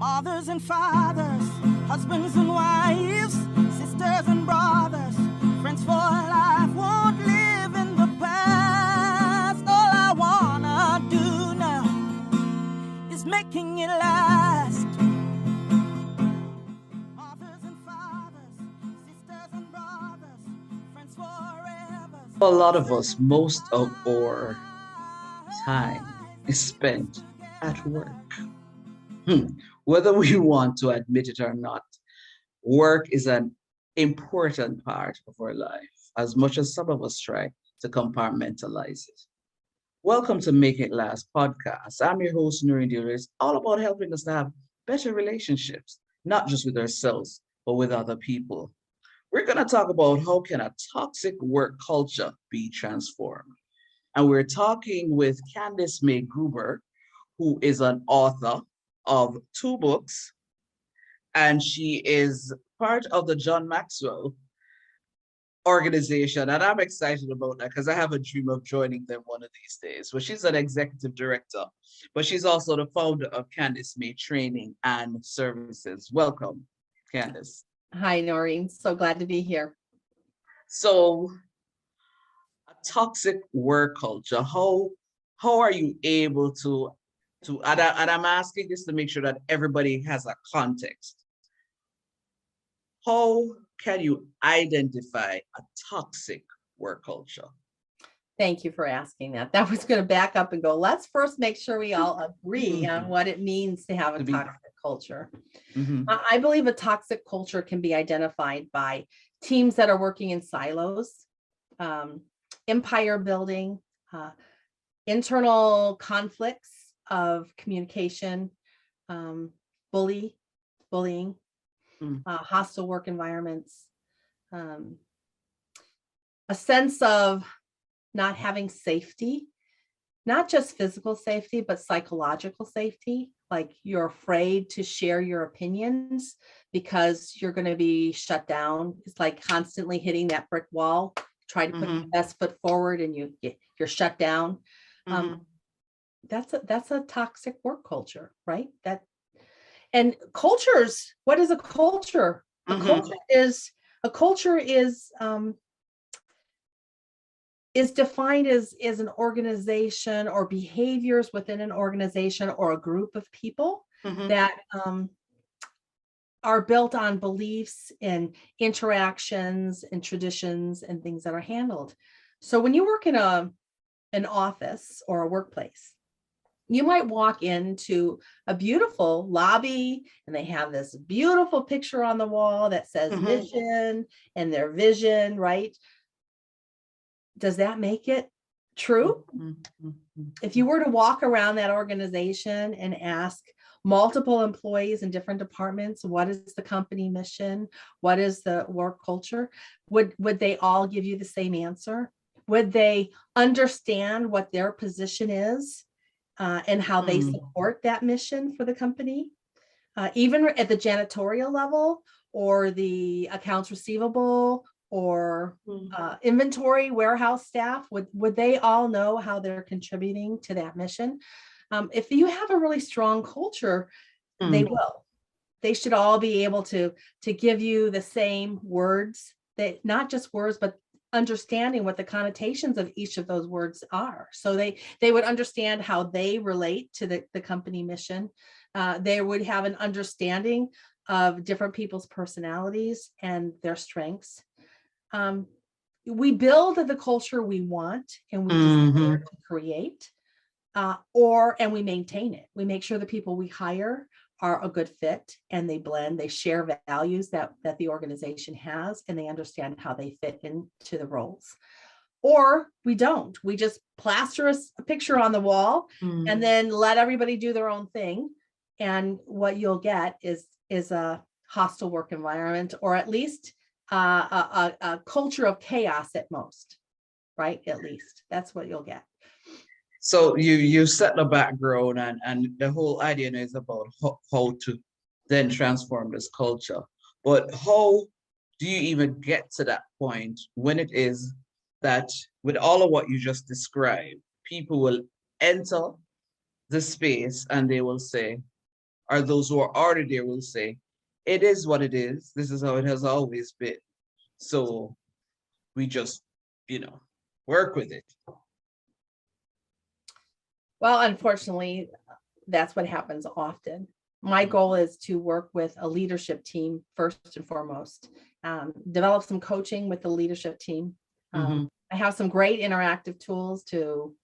Mothers and fathers, husbands and wives, sisters and brothers, friends for life, won't live in the past. All I wanna do now is making it last. Mothers and fathers, sisters and brothers, friends forever. A lot of us, most of our time is spent at work. Whether we want to admit it or not, work is an important part of our life, as much as some of us try to compartmentalize it. Welcome to Make It Last podcast. I'm your host, Noreen Daley. It's all about helping us to have better relationships, not just with ourselves, but with other people. We're going to talk about how can a toxic work culture be transformed. And we're talking with Candace Mae, who is an author of 2 books, and she is part of the John Maxwell organization. And I'm excited about that because I have a dream of joining them one of these days. But she's an executive director, but she's also the founder of Candace Mae Training and Services. Welcome, Candace. Hi, Noreen. So glad to be here. So, a toxic work culture, how are you able to and I'm asking this to make sure that everybody has a context. How can you identify a toxic work culture? Thank you for asking that. That was going to back up and go, let's first make sure we all agree on what it means to have a toxic culture. I believe a toxic culture can be identified by teams that are working in silos, empire building, internal conflicts of communication, bullying, hostile work environments, a sense of not having safety, not just physical safety, but psychological safety. Like you're afraid to share your opinions because you're going to be shut down. It's like constantly hitting that brick wall, try to put your best foot forward and you're shut down. That's a toxic work culture, right? And cultures, what is a culture? A culture is defined as an organization or behaviors within an organization or a group of people that are built on beliefs and interactions and traditions and things that are handled. So when you work in an office or a workplace, you might walk into a beautiful lobby and they have this beautiful picture on the wall that says vision and their vision, right? Does that make it true? If you were to walk around that organization and ask multiple employees in different departments, what is the company mission? What is the work culture? Would they all give you the same answer? Would they understand what their position is? And how they support that mission for the company, even at the janitorial level or the accounts receivable or inventory warehouse staff, would they all know how they're contributing to that mission? If you have a really strong culture, they will. They should all be able to give you the same words, that not just words, but understanding what the connotations of each of those words are. So they would understand how they relate to the company mission. They would have an understanding of different people's personalities and their strengths. We build the culture we want and we desire to create, and we maintain it. We make sure the people we hire are a good fit and they blend, they share values that the organization has, and they understand how they fit into the roles. Or we don't. We just plaster a picture on the wall and then let everybody do their own thing. And what you'll get is a hostile work environment, or at least a culture of chaos at most, right? At least that's what you'll get. So you set the background and the whole idea is about how to then transform this culture. But how do you even get to that point when it is that with all of what you just described, people will enter the space and they will say, or those who are already there will say, it is what it is. This is how it has always been. So we just, work with it. Well, unfortunately, that's what happens often. My goal is to work with a leadership team first and foremost, develop some coaching with the leadership team. I have some great interactive tools to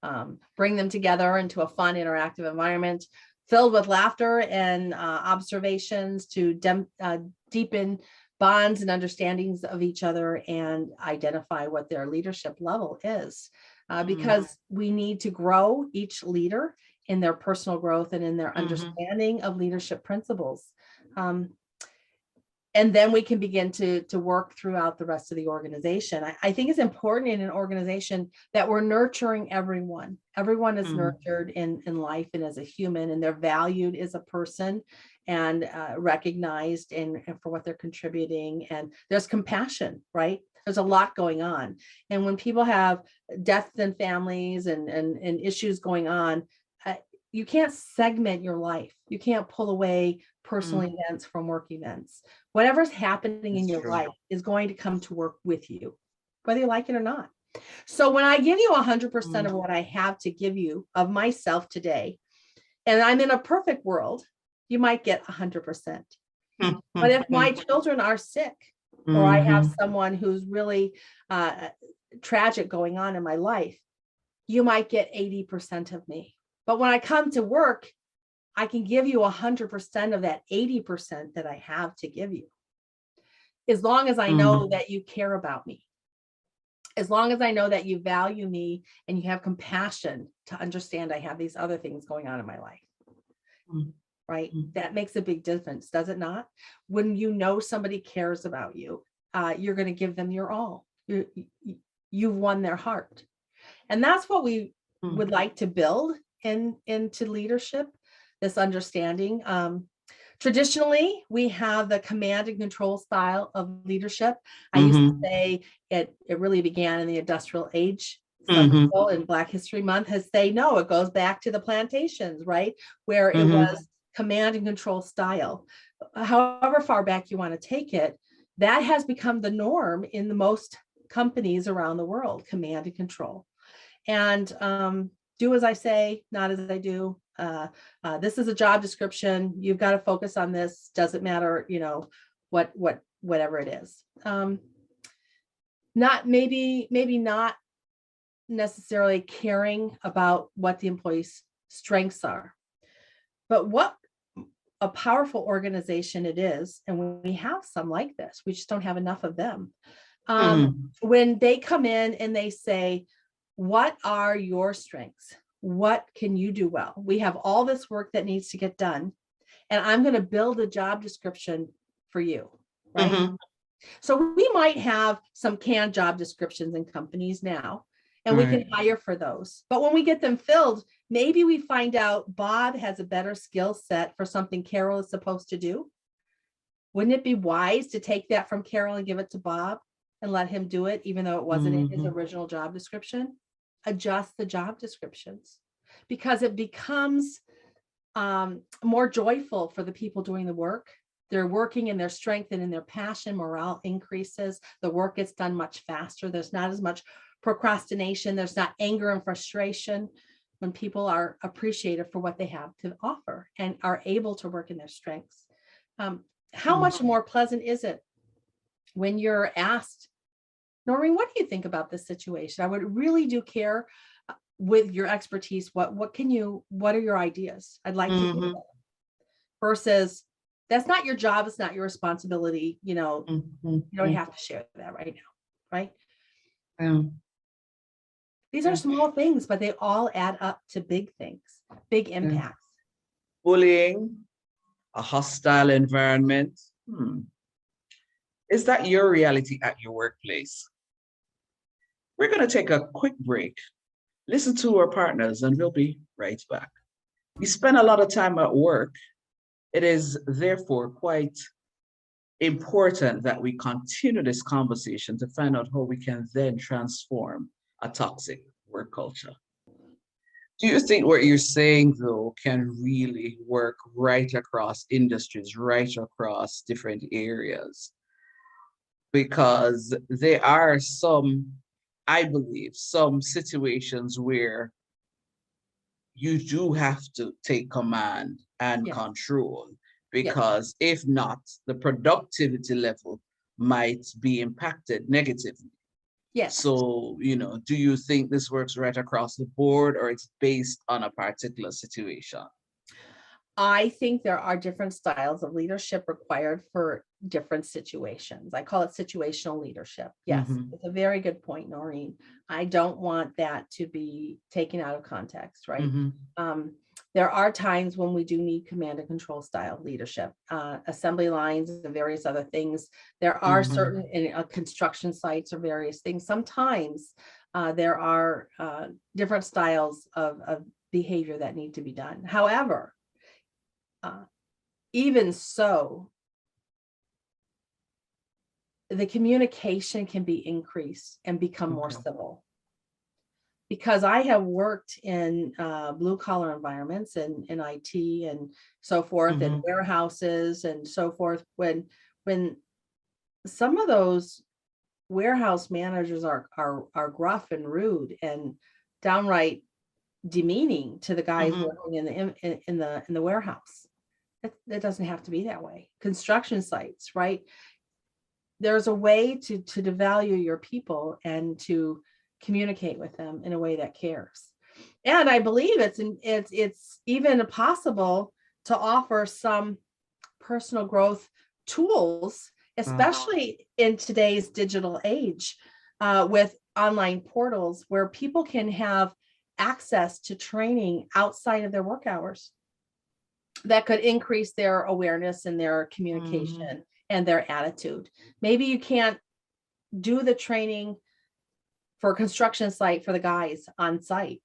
bring them together into a fun, interactive environment filled with laughter and observations to deepen bonds and understandings of each other and identify what their leadership level is. Because we need to grow each leader in their personal growth and in their understanding of leadership principles. And then we can begin to work throughout the rest of the organization. I think it's important in an organization that we're nurturing everyone. Everyone is nurtured in life and as a human, and they're valued as a person and recognized and for what they're contributing. And there's compassion, right? There's a lot going on. And when people have deaths in families and issues going on, you can't segment your life. You can't pull away personal events from work events. Whatever's happening in your life is going to come to work with you, whether you like it or not. So when I give you 100% of what I have to give you of myself today, and I'm in a perfect world, you might get 100%. But if my children are sick, or I have someone who's really tragic going on in my life, you might get 80% of me. But when I come to work, I can give you 100% of that 80% that I have to give you. As long as I know that you care about me, as long as I know that you value me and you have compassion to understand I have these other things going on in my life. Right? That makes a big difference, does it not? When you know somebody cares about you, you're going to give them your all. You've won their heart. And that's what we would like to build into leadership, this understanding. Traditionally, we have the command and control style of leadership. I used to say it really began in the industrial age. Some people in Black History Month has say, no, it goes back to the plantations, right? Where it was command and control style. However far back you want to take it, that has become the norm in the most companies around the world, command and control. And do as I say, not as I do. This is a job description. You've got to focus on this. Doesn't matter, whatever it is. Maybe not necessarily caring about what the employee's strengths are, but what a powerful organization it is. And we have some like this, we just don't have enough of them. When they come in and they say, what are your strengths? What can you do well? We have all this work that needs to get done, and I'm going to build a job description for you, right? So we might have some canned job descriptions in companies now, and we can hire for those. But when we get them filled, maybe we find out Bob has a better skill set for something Carol is supposed to do. Wouldn't it be wise to take that from Carol and give it to Bob and let him do it, even though it wasn't in his original job description? Adjust the job descriptions, because it becomes more joyful for the people doing the work. They're working in their strength and in their passion. Morale increases. The work gets done much faster. There's not as much procrastination. There's not anger and frustration when people are appreciative for what they have to offer and are able to work in their strengths. How much more pleasant is it when you're asked, Noreen, what do you think about this situation? I would really do care with your expertise. What are your ideas? I'd like to hear that. Versus, that's not your job. It's not your responsibility. You don't have to share that right now. Right. These are small things, but they all add up to big things, big impacts. Bullying, a hostile environment. Is that your reality at your workplace? We're going to take a quick break, listen to our partners, and we'll be right back. We spend a lot of time at work. It is therefore quite important that we continue this conversation to find out how we can then transform a toxic work culture. Do you think what you're saying, though, can really work right across industries, right across different areas? Because there are some, I believe, some situations where you do have to take command and Yes. control, Yes. because if not, the productivity level might be impacted negatively. Yes. So, do you think this works right across the board, or it's based on a particular situation? I think there are different styles of leadership required for different situations. I call it situational leadership. Yes, Mm-hmm. it's a very good point, Noreen. I don't want that to be taken out of context, right? Mm-hmm. There are times when we do need command and control style leadership, assembly lines and various other things. There are Mm-hmm. certain in construction sites or various things. Sometimes there are different styles of behavior that need to be done. However, even so, the communication can be increased and become more Okay. civil. Because I have worked in blue collar environments and in IT and so forth, and Mm-hmm. warehouses and so forth. When some of those warehouse managers are gruff and rude and downright demeaning to the guys Mm-hmm. working in the warehouse. It doesn't have to be that way. Construction sites, right? There's a way to devalue your people and to communicate with them in a way that cares. And I believe it's even possible to offer some personal growth tools, especially in today's digital age, with online portals where people can have access to training outside of their work hours that could increase their awareness and their communication Mm-hmm. and their attitude. Maybe you can't do the training for a construction site for the guys on site,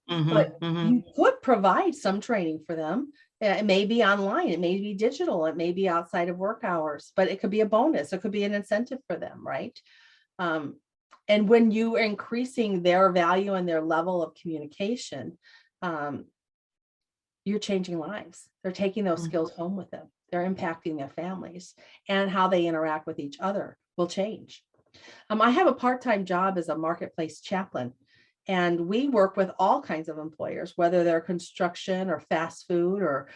but Mm-hmm. Mm-hmm. you could provide some training for them. It may be online, it may be digital, it may be outside of work hours, but it could be a bonus, it could be an incentive for them, right? And when you are increasing their value and their level of communication, you're changing lives. They're taking those skills home with them. They're impacting their families, and how they interact with each other will change. I have a part-time job as a marketplace chaplain, and we work with all kinds of employers, whether they're construction or fast food or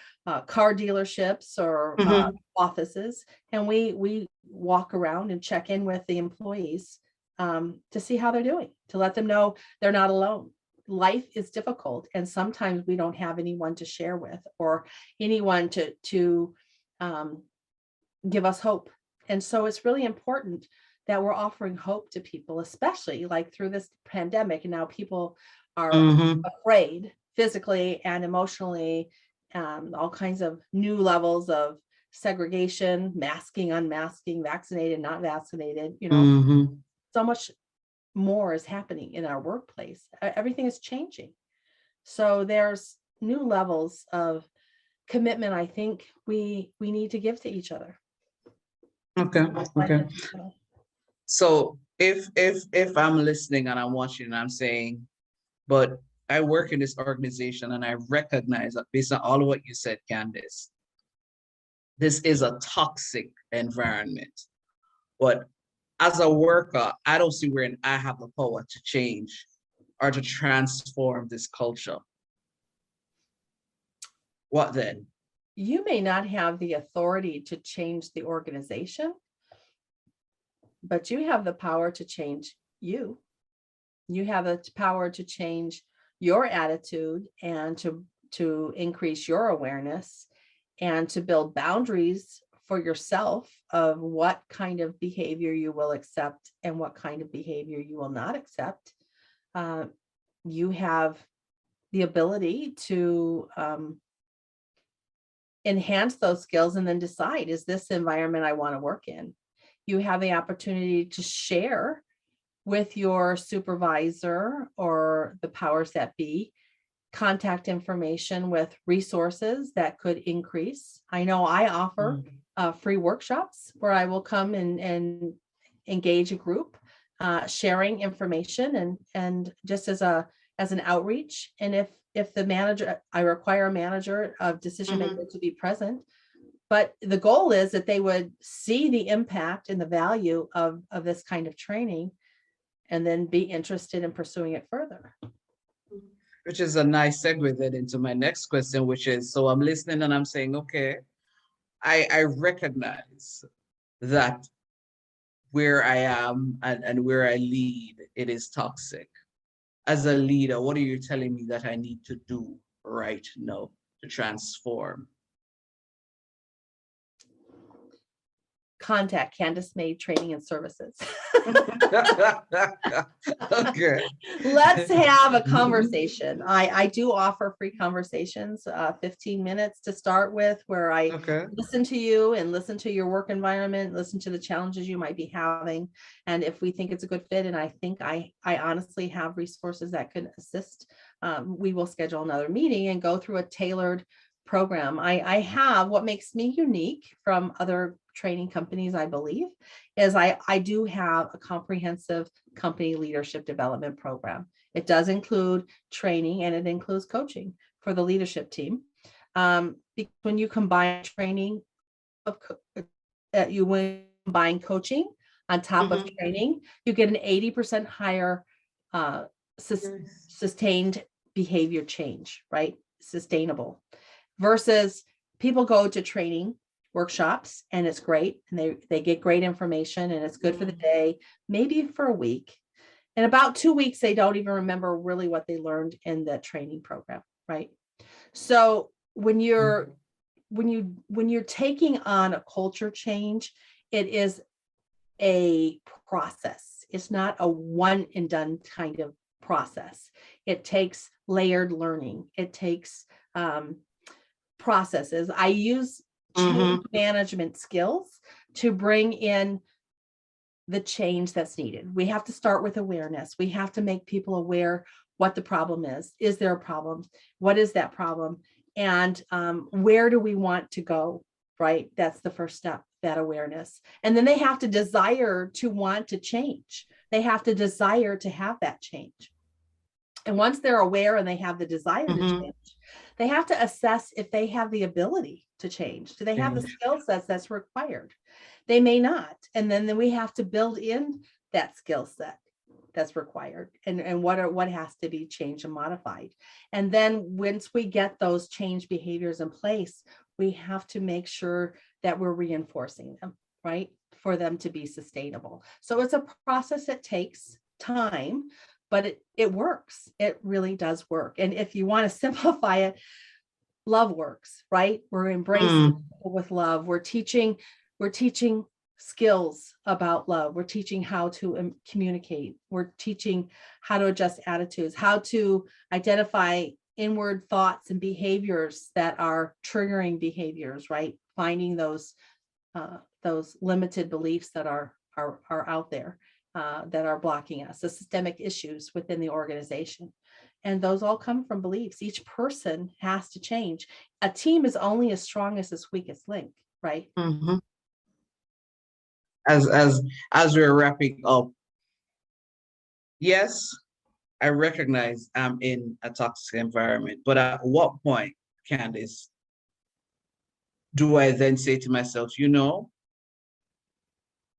car dealerships or Mm-hmm. offices. And we walk around and check in with the employees to see how they're doing, to let them know they're not alone. Life is difficult, and sometimes we don't have anyone to share with or anyone to give us hope. And so it's really important that we're offering hope to people, especially like through this pandemic. And now people are Mm-hmm. afraid physically and emotionally, all kinds of new levels of segregation, masking, unmasking, vaccinated, not vaccinated, Mm-hmm. so much more is happening in our workplace. Everything is changing. So there's new levels of commitment I think we need to give to each other. Okay. Okay. So if I'm listening and I'm watching and I'm saying, but I work in this organization and I recognize that based on all of what you said, Candace, this is a toxic environment. But as a worker, I don't see where I have the power to change or to transform this culture. What then? You may not have the authority to change the organization, but you have the power to change you. You have the power to change your attitude and to increase your awareness and to build boundaries for yourself of what kind of behavior you will accept and what kind of behavior you will not accept. You have the ability to enhance those skills and then decide, is this the environment I want to work in? You have the opportunity to share with your supervisor or the powers that be contact information with resources that could increase. I know I offer free workshops where I will come and engage a group, sharing information and just as an outreach. And if the manager, I require a manager of decision maker to be present, but the goal is that they would see the impact and the value of this kind of training and then be interested in pursuing it further. Which is a nice segue then into my next question, which is, so I'm listening and I'm saying, okay, I recognize that where I am and where I lead, it is toxic. As a leader, what are you telling me that I need to do right now to transform? Contact Candace Mae Training and Services. Okay. Let's have a conversation. I do offer free conversations, 15 minutes to start with, where I listen to you and listen to your work environment, listen to the challenges you might be having. And if we think it's a good fit, and I think I honestly have resources that could assist, we will schedule another meeting and go through a tailored program. I have, what makes me unique from other training companies, I believe, is I do have a comprehensive company leadership development program. It does include training and it includes coaching for the leadership team. Because when you combine training when combine coaching on top of training, you get an 80% higher sustained behavior change, right? Sustainable. Versus people go to training workshops and it's great and they get great information and it's good for the day, maybe for a week. In about 2 weeks, they don't even remember really what they learned in the training program, right? So when you're taking on a culture change, it is a process. It's not a one and done kind of process. It takes layered learning. It takes processes. I use change management skills to bring in the change that's needed. We have to start with awareness. We have to make people aware what the problem is. Is there a problem? What is that problem? And where do we want to go? Right? That's the first step, that awareness. And then they have to desire to want to change. They have to desire to have that change. And once they're aware and they have the desire to change, they have to assess if they have the ability to change. Do they have the skill sets that's required? They may not. And then we have to build in that skill set that's required and what has to be changed and modified. And then once we get those change behaviors in place, we have to make sure that we're reinforcing them, right? For them to be sustainable. So it's a process that takes time, but it works. It really does work. And if you want to simplify it, love works, right? We're embracing people with love. We're teaching skills about love. We're teaching how to communicate. We're teaching how to adjust attitudes, how to identify inward thoughts and behaviors that are triggering behaviors, right? Finding those limited beliefs that are out there. That are blocking us, the systemic issues within the organization. And those all come from beliefs. Each person has to change. A team is only as strong as its weakest link, right? As we're wrapping up, yes, I recognize I'm in a toxic environment, but at what point, Candace, do I then say to myself,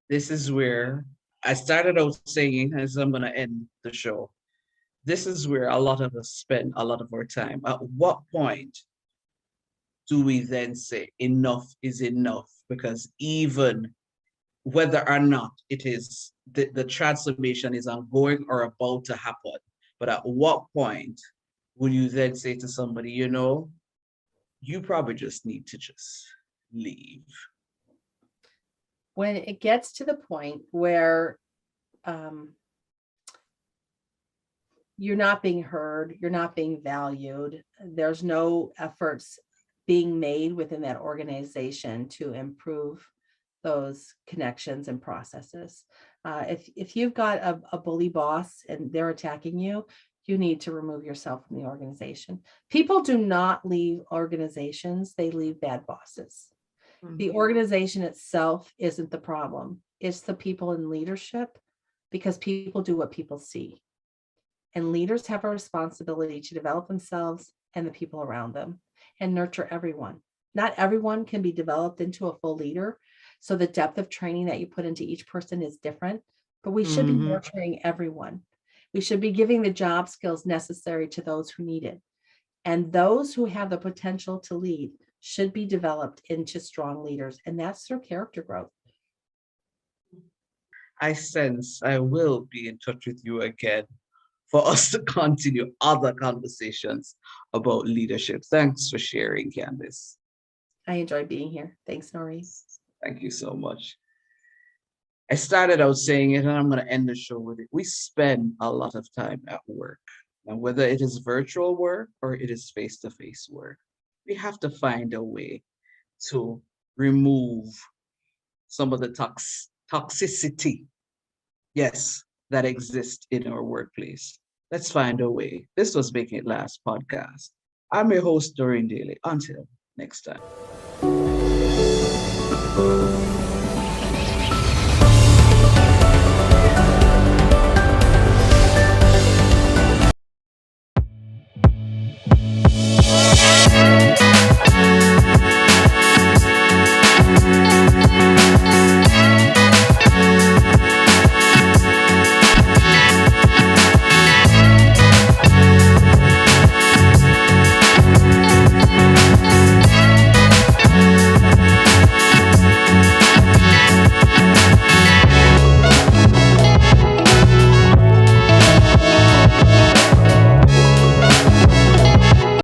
this is where I started out saying, as I'm going to end the show, this is where a lot of us spend a lot of our time. At what point do we then say enough is enough? Because even whether or not it is the transformation is ongoing or about to happen, but at what point will you then say to somebody, you probably just need to just leave? When it gets to the point where you're not being heard, you're not being valued, there's no efforts being made within that organization to improve those connections and processes. If you've got a bully boss and they're attacking you, you need to remove yourself from the organization. People do not leave organizations, they leave bad bosses. The organization itself isn't the problem. It's the people in leadership, because people do what people see. And leaders have a responsibility to develop themselves and the people around them and nurture everyone. Not everyone can be developed into a full leader. So the depth of training that you put into each person is different, but we should be nurturing everyone. We should be giving the job skills necessary to those who need it. And those who have the potential to lead should be developed into strong leaders. And that's through character growth. I sense I will be in touch with you again for us to continue other conversations about leadership. Thanks for sharing, Candace. I enjoy being here. Thanks, Noreen. Thank you so much. I started out saying it, and I'm going to end the show with it. We spend a lot of time at work. And whether it is virtual work or it is face-to-face work, we have to find a way to remove some of the toxicity, yes, that exists in our workplace. Let's find a way. This was Making It Last podcast. I'm your host, Noreen Daley. Until next time.